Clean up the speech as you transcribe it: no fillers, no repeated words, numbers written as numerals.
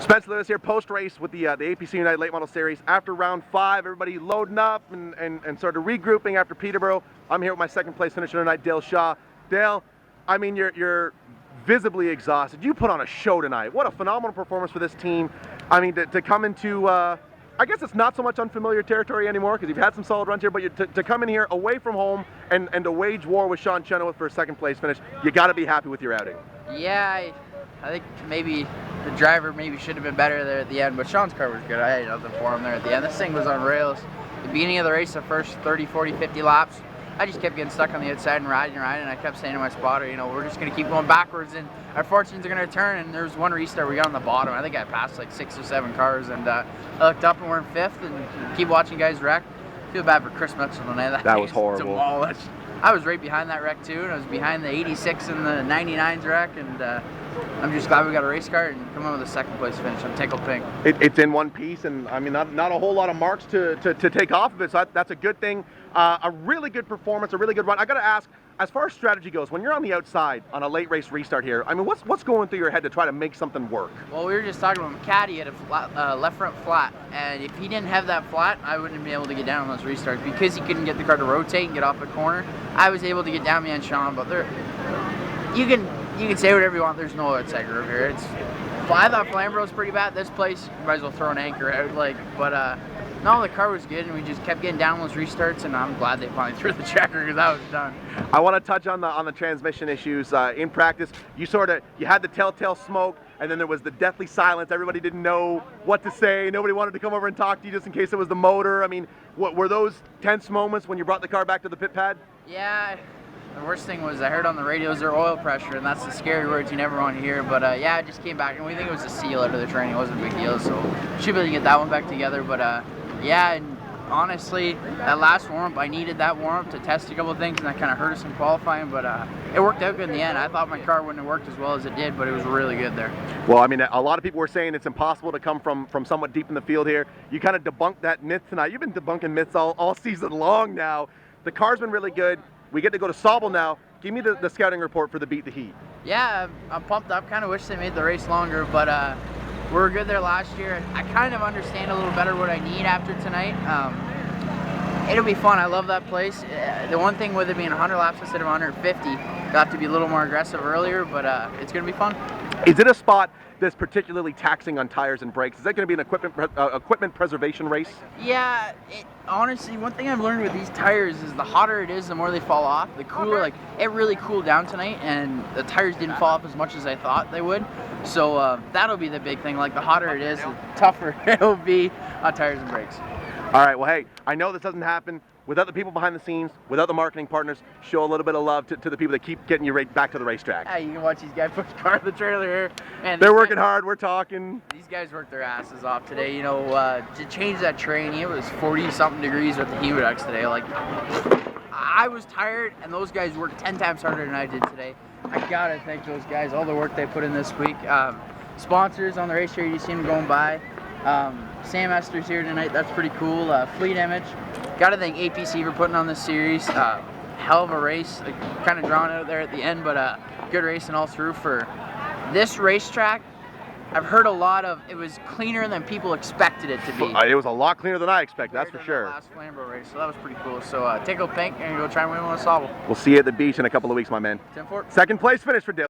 Spencer Lewis here, post-race with the APC United Late Model Series. After round 5, everybody loading up and sort of regrouping after Peterborough. I'm here with my second place finisher tonight, Dale Shaw. Dale, I mean, you're visibly exhausted. You put on a show tonight. What a phenomenal performance for this team. I mean, to come into, I guess it's not so much unfamiliar territory anymore because you've had some solid runs here, but to come in here away from home and to wage war with Sean Chenoweth for a second place finish, you got to be happy with your outing. Yeah, I think maybe the driver should have been better there at the end, but Sean's car was good. I had nothing for him there at the end. This thing was on rails. The beginning of the race, the first 30, 40, 50 laps, I just kept getting stuck on the outside and riding, and I kept saying to my spotter, you know, we're just going to keep going backwards and our fortunes are going to turn. And there was one restart we got on the bottom. I think I passed like 6 or 7 cars, and I looked up and we're in 5th and keep watching guys wreck. Feel bad for Chris Mitchell tonight. That was horrible. Demolished. I was right behind that wreck too, and I was behind the 86 and the 99s wreck, and I'm just glad we got a race car and come in with a second place finish. I'm tickled pink. It's in one piece, and I mean, not a whole lot of marks to take off of it, so that's a good thing. A really good performance, a really good run. I got to ask, as far as strategy goes, when you're on the outside on a late race restart here, I mean, what's going through your head to try to make something work? Well, we were just talking about Caddy had a flat, left front flat, and if he didn't have that flat, I wouldn't have been able to get down on those restarts because he couldn't get the car to rotate and get off the corner. I was able to get down behind Sean, but you can say whatever you want. There's no outside groove here. I thought Flamborough's pretty bad. This place, you might as well throw an anchor out. No, the car was good, and we just kept getting down those restarts, and I'm glad they finally threw the checker because that was done. I want to touch on the transmission issues. In practice, you had the telltale smoke, and then there was the deathly silence. Everybody didn't know what to say. Nobody wanted to come over and talk to you just in case it was the motor. I mean, what were those tense moments when you brought the car back to the pit pad? Yeah. The worst thing was I heard on the radios their oil pressure, and that's the scary words you never want to hear. But yeah, I just came back, and we think it was a seal out of the training. It wasn't a big deal, so should be able to get that one back together. But yeah, and honestly, that last warm-up, I needed that warm-up to test a couple of things, and that kind of hurt us in qualifying. But it worked out good in the end. I thought my car wouldn't have worked as well as it did, but it was really good there. Well, I mean, a lot of people were saying it's impossible to come from somewhat deep in the field here. You kind of debunked that myth tonight. You've been debunking myths all season long now. The car's been really good. We get to go to Sauble now. Give me the scouting report for the Beat the Heat. Yeah, I'm pumped up. Kind of wish they made the race longer, but we were good there last year. I kind of understand a little better what I need after tonight. It'll be fun. I love that place. The one thing with it being 100 laps instead of 150, got to be a little more aggressive earlier, but it's going to be fun. Is it a spot that's particularly taxing on tires and brakes? Is that going to be an equipment preservation race? Yeah, honestly, one thing I've learned with these tires is the hotter it is, the more they fall off. The cooler, it really cooled down tonight, and the tires didn't fall off as much as I thought they would. So that'll be the big thing. Like, the hotter it is, the tougher it'll be on tires and brakes. All right, well, hey, I know this doesn't happen without the people behind the scenes, without the marketing partners. Show a little bit of love to the people that keep getting you right back to the racetrack. Yeah, you can watch these guys push the car in the trailer here. Man, they're working hard, we're talking. These guys worked their asses off today. You know, to change that train, it was 40-something degrees with the heat index today. Like, I was tired, and those guys worked 10 times harder than I did today. I gotta thank those guys, all the work they put in this week. Sponsors on the race here, you see them going by. Sam Ester's here tonight, that's pretty cool. Fleet Image, gotta thank APC for putting on this series. Hell of a race, kind of drawn out there at the end, but good racing all through for this racetrack. I've heard a lot of, it was cleaner than people expected it to be. It was a lot cleaner than I expected, that's for sure. The last Flamboroughs race, so that was pretty cool. So tickled pink, and go try and win one with Sauble. We'll see you at the beach in a couple of weeks, my man. 10-4. Second place finish for Dale.